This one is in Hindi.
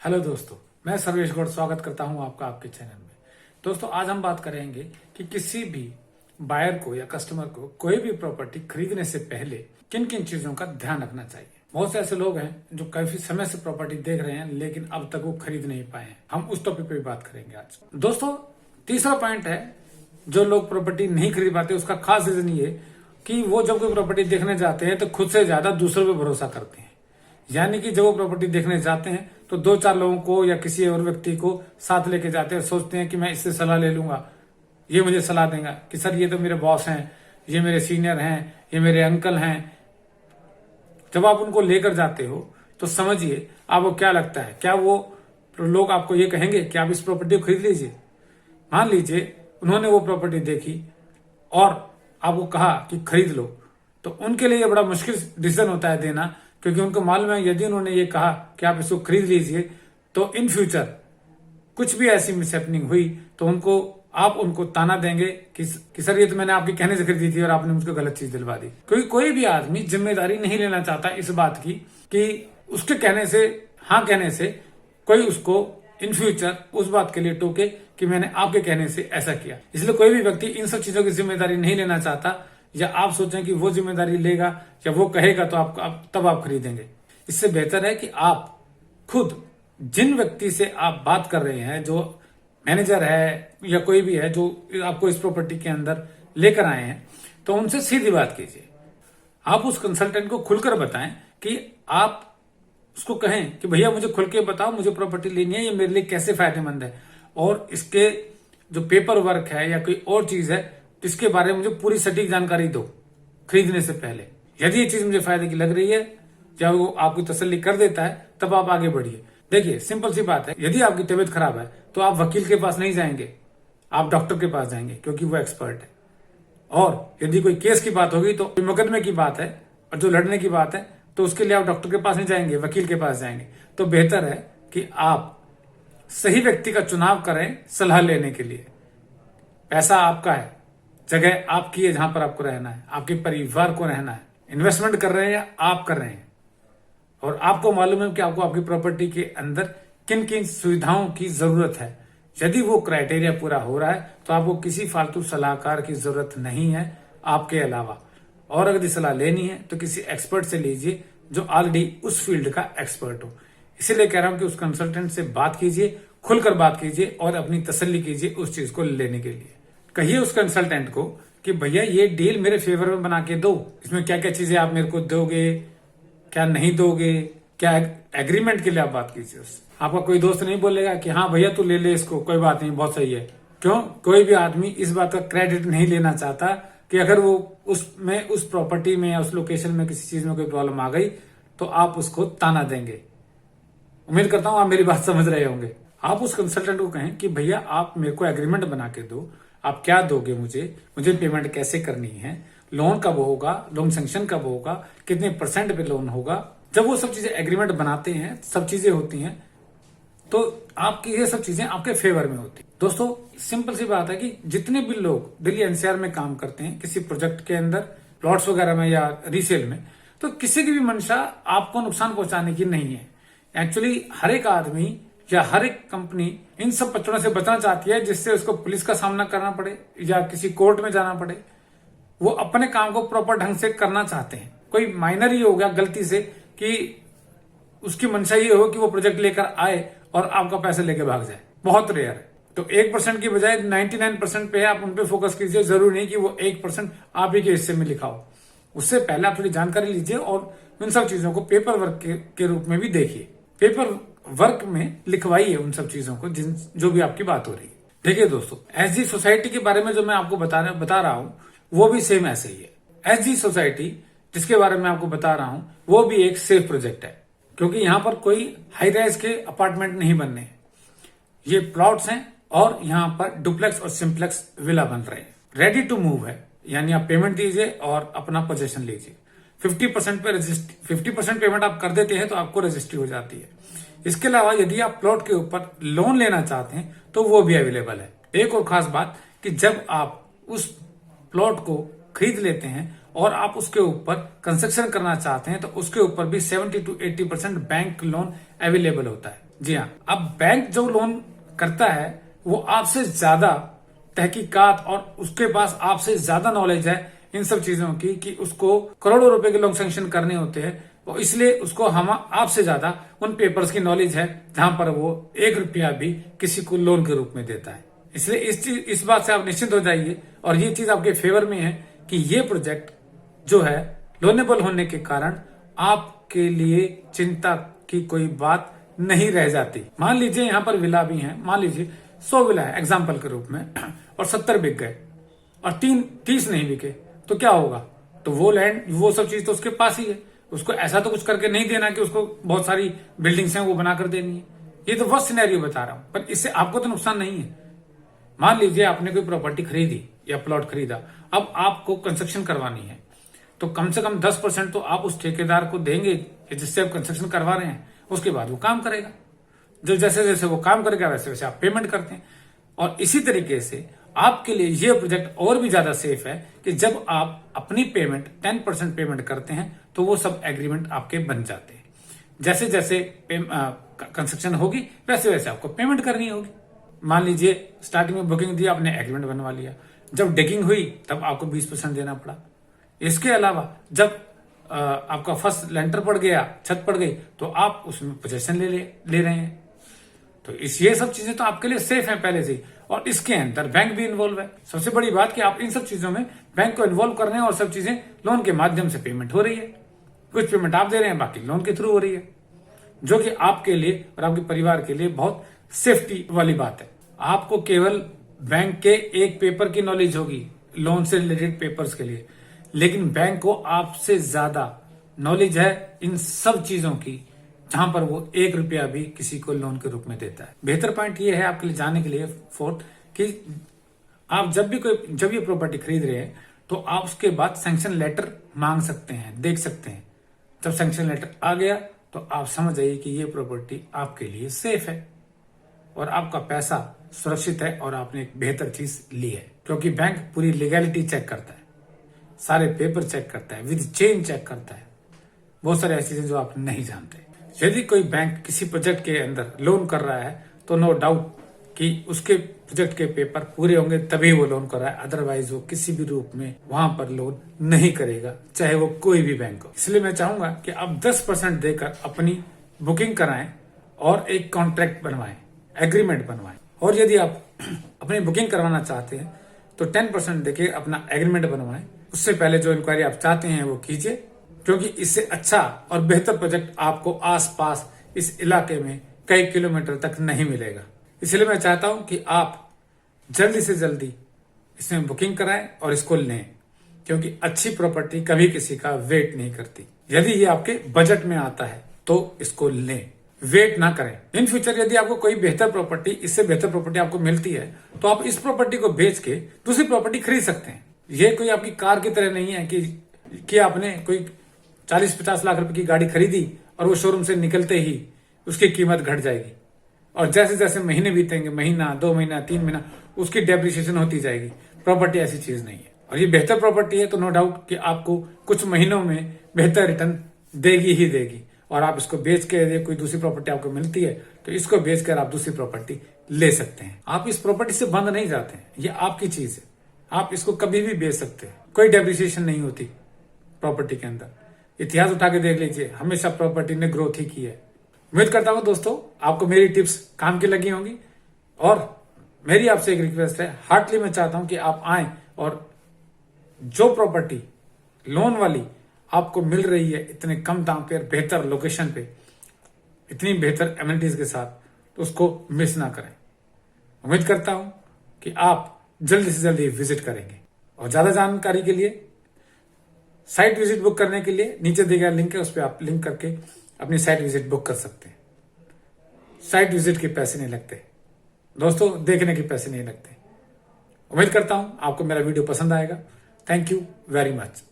हेलो दोस्तों, मैं सर्वेश गौड़ स्वागत करता हूं आपका आपके चैनल में। दोस्तों, आज हम बात करेंगे कि किसी भी बायर को या कस्टमर को कोई भी प्रॉपर्टी खरीदने से पहले किन किन चीजों का ध्यान रखना चाहिए। बहुत से ऐसे लोग हैं जो काफी समय से प्रॉपर्टी देख रहे हैं लेकिन अब तक वो खरीद नहीं पाए हैं। हम उस टॉपिक पे भी बात करेंगे आज। दोस्तों, तीसरा पॉइंट है, जो लोग प्रॉपर्टी नहीं खरीद पाते उसका खास रीजन ये कि वो जब कोई प्रॉपर्टी देखने जाते हैं तो खुद से ज्यादा दूसरों पर भरोसा करते हैं। यानी कि जब वो प्रॉपर्टी देखने जाते हैं तो दो चार लोगों को या किसी और व्यक्ति को साथ लेके जाते हैं, सोचते हैं कि मैं इससे सलाह ले लूंगा, ये मुझे सलाह देगा कि सर ये तो मेरे बॉस हैं, ये मेरे सीनियर हैं, ये मेरे अंकल हैं। जब आप उनको लेकर जाते हो तो समझिए आपको क्या लगता है, क्या वो लोग आपको ये कहेंगे कि आप इस प्रॉपर्टी को खरीद लीजिए। मान लीजिए उन्होंने वो प्रॉपर्टी देखी और आपको कहा कि खरीद लो, तो उनके लिए बड़ा मुश्किल डिसीजन होता है देना, क्योंकि उनको मालूम है यदि उन्होंने ये कहा कि आप इसको खरीद लीजिए तो इन फ्यूचर कुछ भी ऐसी मिसहैपनिंग हुई तो आप उनको ताना देंगे कि सर ये तो मैंने आपके कहने से खरीदी थी और आपने मुझको गलत चीज दिलवा दी। क्योंकि कोई भी आदमी जिम्मेदारी नहीं लेना चाहता इस बात की कि उसके कहने से, हाँ कहने से कोई उसको इन फ्यूचर उस बात के लिए टोके कि मैंने आपके कहने से ऐसा किया। इसलिए कोई भी व्यक्ति इन सब चीजों की जिम्मेदारी नहीं लेना चाहता, या आप सोचें कि वो जिम्मेदारी लेगा या वो कहेगा तो तब आप खरीदेंगे। इससे बेहतर है कि आप खुद जिन व्यक्ति से आप बात कर रहे हैं, जो मैनेजर है या कोई भी है जो आपको इस प्रॉपर्टी के अंदर लेकर आए हैं, तो उनसे सीधी बात कीजिए। आप उस कंसल्टेंट को खुलकर बताएं कि आप उसको कहें कि भैया मुझे खुल के बताओ, मुझे प्रॉपर्टी लेनी है, ये मेरे लिए कैसे फायदेमंद है और इसके जो पेपर वर्क है या कोई और चीज है इसके बारे में मुझे पूरी सटीक जानकारी दो खरीदने से पहले। यदि ये चीज मुझे फायदे की लग रही है या वो आपकी तसल्ली कर देता है तब आप आगे बढ़िए। देखिए, सिंपल सी बात है, यदि आपकी तबीयत खराब है तो आप वकील के पास नहीं जाएंगे, आप डॉक्टर के पास जाएंगे क्योंकि वो एक्सपर्ट है। और यदि कोई केस की बात होगी तो मुकदमे की बात है और जो लड़ने की बात है तो उसके लिए आप डॉक्टर के पास नहीं जाएंगे, वकील के पास जाएंगे। तो बेहतर है कि आप सही व्यक्ति का चुनाव करें सलाह लेने के लिए। पैसा आपका है, जगह आपकी है जहां पर आपको रहना है, आपके परिवार को रहना है। इन्वेस्टमेंट कर रहे हैं या आप कर रहे हैं, और आपको मालूम है कि आपको आपकी प्रॉपर्टी के अंदर किन किन सुविधाओं की जरूरत है। यदि वो क्राइटेरिया पूरा हो रहा है तो आपको किसी फालतू सलाहकार की जरूरत नहीं है आपके अलावा। और अगर सलाह लेनी है तो किसी एक्सपर्ट से लीजिए जो ऑलरेडी उस फील्ड का एक्सपर्ट हो। इसीलिए कह रहा हूं कि उस कंसल्टेंट से बात कीजिए, खुलकर बात कीजिए और अपनी तसल्ली कीजिए उस चीज को लेने के लिए। कहिए उस कंसल्टेंट को कि भैया ये डील मेरे फेवर में बना के दो, इसमें क्या क्या चीजें आप मेरे को दोगे, क्या नहीं दोगे, क्या एग्रीमेंट के लिए आप बात कीजिए उससे। आपका कोई दोस्त नहीं बोलेगा कि हाँ भैया तू ले ले इसको, कोई बात नहीं, बहुत सही है। क्यों? कोई भी आदमी इस बात का क्रेडिट नहीं लेना चाहता कि अगर वो उस प्रॉपर्टी में या उस लोकेशन में किसी चीज में कोई प्रॉब्लम आ गई तो आप उसको ताना देंगे। उम्मीद करता हूं आप मेरी बात समझ रहे होंगे। आप उस कंसल्टेंट को कहें कि भैया आप मेरे को एग्रीमेंट बना के दो, आप क्या दोगे मुझे पेमेंट कैसे करनी है, लोन कब होगा, लोन सैंक्शन कब होगा, कितने % पे लोन होगा। जब वो सब चीजें एग्रीमेंट बनाते हैं, सब चीजें होती हैं, तो आपकी ये सब चीजें आपके फेवर में होती है। दोस्तों, सिंपल सी बात है कि जितने भी लोग दिल्ली एनसीआर में काम करते हैं किसी प्रोजेक्ट के अंदर, प्लॉट्स वगैरह में या रीसेल में, तो किसी की भी मंशा आपको नुकसान पहुंचाने की नहीं है। एक्चुअली हर एक आदमी या हर एक कंपनी इन सब पचड़ों से बचना चाहती है जिससे उसको पुलिस का सामना करना पड़े या किसी कोर्ट में जाना पड़े। वो अपने काम को प्रॉपर ढंग से करना चाहते हैं। कोई माइनर ही हो गया गलती से कि उसकी मंशा ये हो कि वो प्रोजेक्ट लेकर आए और आपका पैसे लेके भाग जाए, बहुत रेयर है। तो 1% की बजाय 99% पे आप उन पे फोकस कीजिए। जरूरी नहीं कि वो 1% आप ही के हिस्से में लिखा हो। उससे पहले आप थोड़ी जानकारी लीजिए और उन सब चीजों को पेपर वर्क के रूप में भी देखिए। पेपर वर्क में लिखवाइए उन सब चीजों को जो भी आपकी बात हो रही है। देखिए दोस्तों, एसजी सोसाइटी के बारे में जो मैं आपको बता रहा हूं वो भी सेम ऐसे ही है। एसजी सोसाइटी जिसके बारे में आपको बता रहा हूं वो भी एक सेफ प्रोजेक्ट है, क्योंकि यहां पर कोई हाई राइज के अपार्टमेंट नहीं बनने हैं। ये प्लॉट्स हैं और यहां पर डुप्लेक्स और सिंप्लेक्स विला बन रहे हैं। रेडी टू मूव है, यानी आप पेमेंट दीजिए और अपना पोजीशन लीजिए। 50% पेमेंट आप कर देते हैं तो आपको रजिस्ट्री हो जाती है। इसके अलावा यदि आप प्लॉट के ऊपर लोन लेना चाहते हैं तो वो भी अवेलेबल है। एक और खास बात कि जब आप उस प्लॉट को खरीद लेते हैं और आप उसके ऊपर कंस्ट्रक्शन करना चाहते हैं तो उसके ऊपर भी 70 to 80% बैंक लोन अवेलेबल होता है। जी हाँ, अब बैंक जो लोन करता है वो आपसे ज्यादा तहकीकात और उसके पास आपसे ज्यादा नॉलेज है इन सब चीजों की कि उसको करोड़ों रुपए के लोन सैंक्शन करने होते हैं, और इसलिए उसको हम आपसे ज्यादा उन पेपर्स की नॉलेज है जहां पर वो 1 रुपया भी किसी को लोन के रूप में देता है। इसलिए इस बात से आप निश्चिंत हो जाइए, और ये चीज आपके फेवर में है कि ये प्रोजेक्ट जो है लोनेबल होने के कारण आपके लिए चिंता की कोई बात नहीं रह जाती। मान लीजिए यहाँ पर विला भी हैं, मान लीजिए 100 विला है एग्जाम्पल के रूप में, और 70 बिक गए और 30 नहीं बिके, तो क्या होगा? तो वो लैंड वो सब चीज तो उसके पास ही है, उसको ऐसा तो कुछ करके नहीं देना कि उसको बहुत सारी बिल्डिंग्स हैं वो बनाकर देनी है। ये तो वर्स्ट सिनेरियो बता रहा हूं, पर इससे आपको तो नुकसान नहीं है। मान लीजिए आपने कोई प्रॉपर्टी खरीदी या प्लॉट खरीदा, अब आपको कंस्ट्रक्शन करवानी है, तो कम से कम 10% तो आप उस ठेकेदार को देंगे जिससे आप कंस्ट्रक्शन करवा रहे हैं। उसके बाद वो काम करेगा, जो जैसे जैसे वो काम करेगा वैसे वैसे आप पेमेंट करते हैं। और इसी तरीके से आपके लिए ये प्रोजेक्ट और भी ज्यादा सेफ है कि जब आप अपनी पेमेंट 10% पेमेंट करते हैं तो वो सब एग्रीमेंट आपके बन जाते हैं। जैसे जैसे कंस्ट्रक्शन होगी वैसे वैसे आपको पेमेंट करनी होगी। मान लीजिए स्टार्टिंग में बुकिंग दी, आपने एग्रीमेंट बनवा लिया, जब डिगिंग हुई तब आपको 20% देना पड़ा। इसके अलावा जब आपका फर्स्ट लेंटर पड़ गया, छत पड़ गई, तो आप उसमें पोजेशन ले रहे हैं। तो ये सब चीजें तो आपके लिए सेफ हैं पहले से ही, और इसके अंदर बैंक भी इन्वॉल्व है। सबसे बड़ी बात कि आप इन सब चीजों में बैंक को इन्वॉल्व कर रहे हैं और सब चीजें लोन के माध्यम से पेमेंट हो रही है। कुछ पेमेंट आप दे रहे हैं, बाकी लोन के थ्रू हो रही है, जो कि आपके लिए और आपके परिवार के लिए बहुत सेफ्टी वाली बात है। आपको केवल बैंक के एक पेपर की नॉलेज होगी लोन से रिलेटेड पेपर्स के लिए, लेकिन बैंक को आपसे ज्यादा नॉलेज है इन सब चीजों की, जहां पर वो 1 रुपया भी किसी को लोन के रूप में देता है। बेहतर पॉइंट ये है आपके लिए जानने के लिए फोर्थ कि आप जब ये प्रॉपर्टी खरीद रहे हैं तो आप उसके बाद सैंक्शन लेटर मांग सकते हैं, देख सकते हैं। जब सैंक्शन लेटर आ गया तो आप समझ जाइए कि ये प्रॉपर्टी आपके लिए सेफ है और आपका पैसा सुरक्षित है और आपने एक बेहतर चीज ली है, क्योंकि बैंक पूरी लीगैलिटी चेक करता है, सारे पेपर चेक करता है, विद चेन चेक करता है, बहुत सारी ऐसी चीजें जो आप नहीं जानते। यदि कोई बैंक किसी प्रोजेक्ट के अंदर लोन कर रहा है तो नो डाउट कि उसके प्रोजेक्ट के पेपर पूरे होंगे तभी वो लोन कर रहा है, अदरवाइज वो किसी भी रूप में वहां पर लोन नहीं करेगा, चाहे वो कोई भी बैंक हो। इसलिए मैं चाहूंगा कि आप 10% देकर अपनी बुकिंग कराएं और एक कॉन्ट्रैक्ट बनवाएं, एग्रीमेंट बनवाएं। और यदि आप अपनी बुकिंग करवाना चाहते हैं तो 10% देके अपना एग्रीमेंट बनवाएं। उससे पहले जो इंक्वायरी आप चाहते हैं वो कीजिए, क्योंकि इससे अच्छा और बेहतर प्रोजेक्ट आपको आसपास इस इलाके में कई किलोमीटर तक नहीं मिलेगा। इसलिए मैं चाहता हूं कि आप जल्दी से जल्दी इसमें बुकिंग कराएं और इसको लें, क्योंकि अच्छी प्रॉपर्टी कभी किसी का वेट नहीं करती। यदि ये आपके बजट में आता है तो इसको लें, वेट ना करें। इन फ्यूचर यदि आपको कोई बेहतर प्रॉपर्टी, इससे बेहतर प्रॉपर्टी आपको मिलती है तो आप इस प्रॉपर्टी को बेच के दूसरी प्रॉपर्टी खरीद सकते हैं। ये कोई आपकी कार की तरह नहीं है कि आपने कोई 40-50 लाख रुपए की गाड़ी खरीदी और वो शोरूम से निकलते ही उसकी कीमत घट जाएगी, और जैसे जैसे महीने बीतेंगे, महीना, 2 महीना, 3 महीना, उसकी डेप्रिसिएशन होती जाएगी। प्रॉपर्टी ऐसी चीज नहीं है, और ये बेहतर प्रॉपर्टी है तो नो डाउट कि आपको कुछ महीनों में बेहतर रिटर्न देगी ही देगी। और आप इसको बेच के यदि कोई दूसरी प्रॉपर्टी आपको मिलती है तो इसको बेचकर आप दूसरी प्रॉपर्टी ले सकते हैं। आप इस प्रॉपर्टी से बंद नहीं जाते हैं, ये आपकी चीज है, आप इसको कभी भी बेच सकते हैं, कोई डेप्रिसिएशन नहीं होती प्रॉपर्टी के अंदर। इतिहास उठा के देख लीजिए, हमेशा प्रॉपर्टी ने ग्रोथ ही की है। उम्मीद करता हूं दोस्तों आपको मेरी टिप्स काम की लगी होंगी, और मेरी आपसे एक रिक्वेस्ट है, हार्टली मैं चाहता हूं कि आप आए और जो प्रॉपर्टी लोन वाली आपको मिल रही है इतने कम दाम पे और बेहतर लोकेशन पे, इतनी बेहतर एमिनिटीज के साथ, तो उसको मिस ना करें। उम्मीद करता हूं कि आप जल्दी से जल्दी विजिट करेंगे, और ज्यादा जानकारी के लिए, साइट विजिट बुक करने के लिए नीचे दिए गया लिंक है, उस पर आप लिंक करके अपनी साइट विजिट बुक कर सकते हैं। साइट विजिट के पैसे नहीं लगते दोस्तों, देखने के पैसे नहीं लगते। उम्मीद करता हूं आपको मेरा वीडियो पसंद आएगा। Thank you very much.